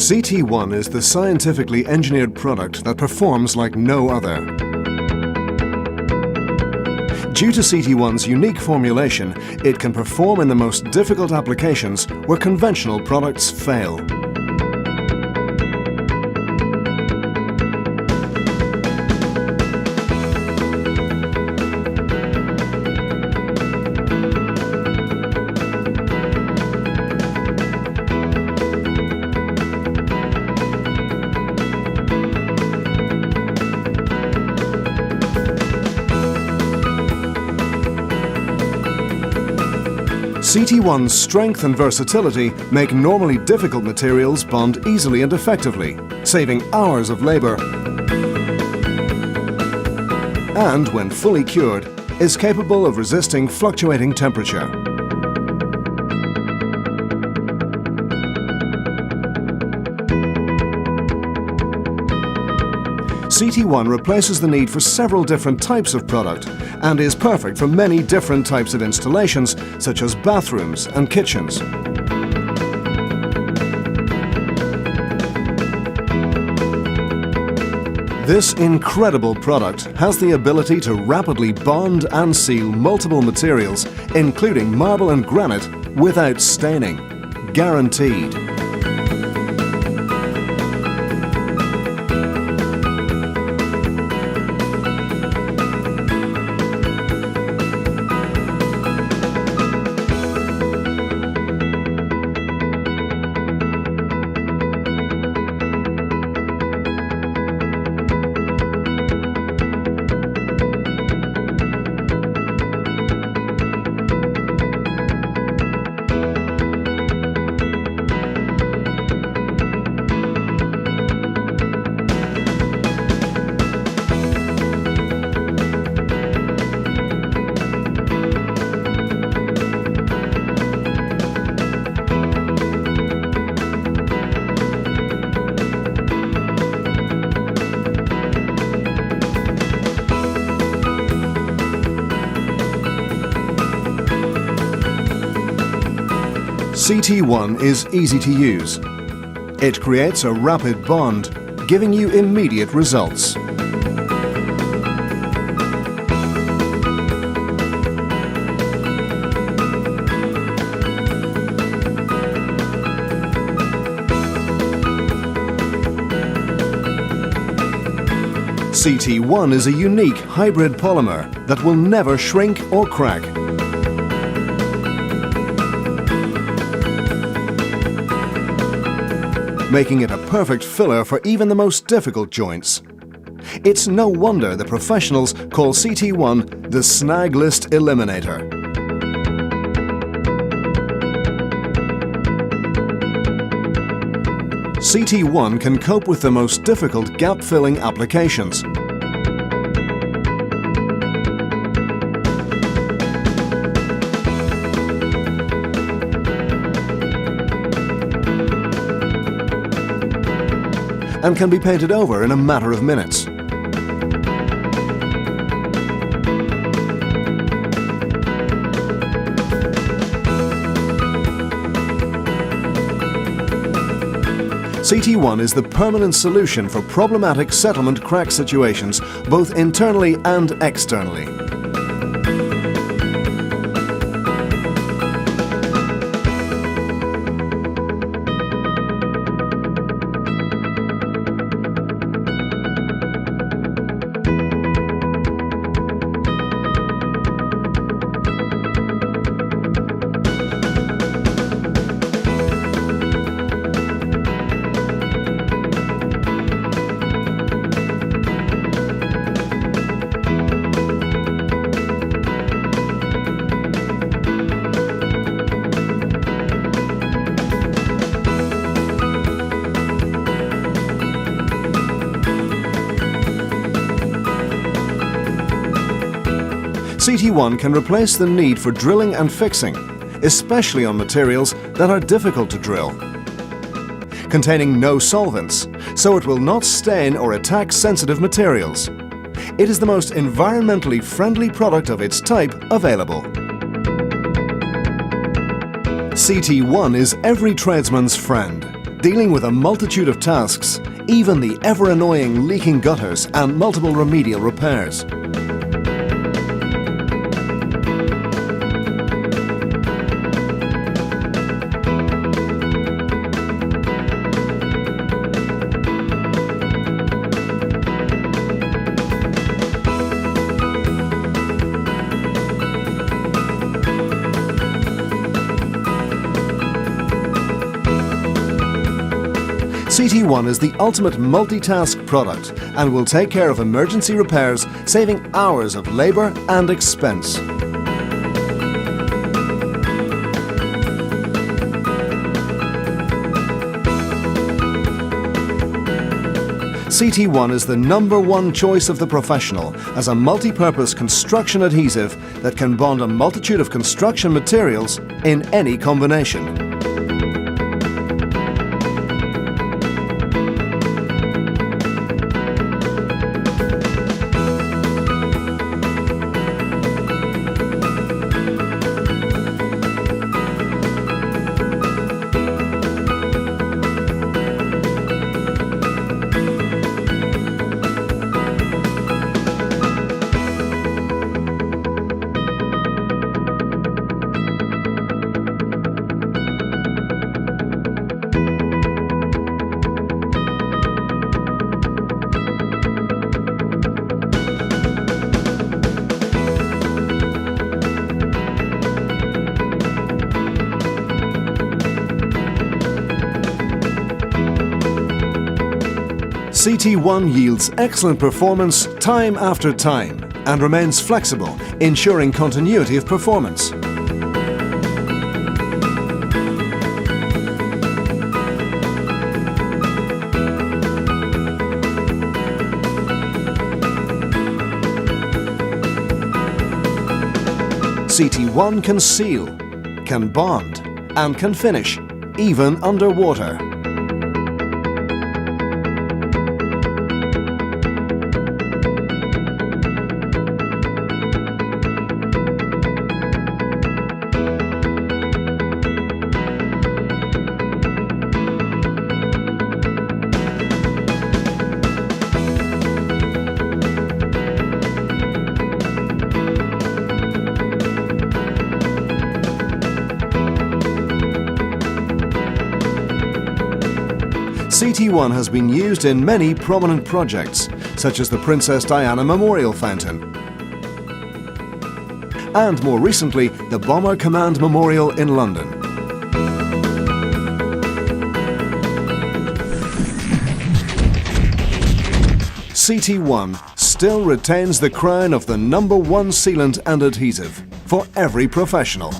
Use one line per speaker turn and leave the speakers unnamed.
CT1 is the scientifically engineered product that performs like no other. Due to CT1's unique formulation, it can perform in the most difficult applications where conventional products fail. CT1's strength and versatility make normally difficult materials bond easily and effectively, saving hours of labour. And when fully cured, is capable of resisting fluctuating temperature. CT1 replaces the need for several different types of product and is perfect for many different types of installations, such as bathrooms and kitchens. This incredible product has the ability to rapidly bond and seal multiple materials, including marble and granite, without staining. Guaranteed. CT1 is easy to use. It creates a rapid bond, giving you immediate results. CT1 is a unique hybrid polymer that will never shrink or crack. Making it a perfect filler for even the most difficult joints. It's no wonder the professionals call CT1 the Snag list Eliminator. CT1 can cope with the most difficult gap-filling applications. And can be painted over in a matter of minutes. CT1 is the permanent solution for problematic settlement crack situations, both internally and externally. CT1 can replace the need for drilling and fixing, especially on materials that are difficult to drill. Containing no solvents, so it will not stain or attack sensitive materials. It is the most environmentally friendly product of its type available. CT1 is every tradesman's friend. Dealing with a multitude of tasks, even the ever-annoying leaking gutters and multiple remedial repairs. CT1 is the ultimate multitask product and will take care of emergency repairs, saving hours of labour and expense. CT1 is the #1 choice of the professional as a multi-purpose construction adhesive that can bond a multitude of construction materials in any combination. CT1 yields excellent performance time after time and remains flexible, ensuring continuity of performance. CT1 can seal, can bond, and can finish, even underwater. CT1 has been used in many prominent projects, such as the Princess Diana Memorial Fountain, and more recently, the Bomber Command Memorial in London. CT1 still retains the crown of the #1 sealant and adhesive for every professional.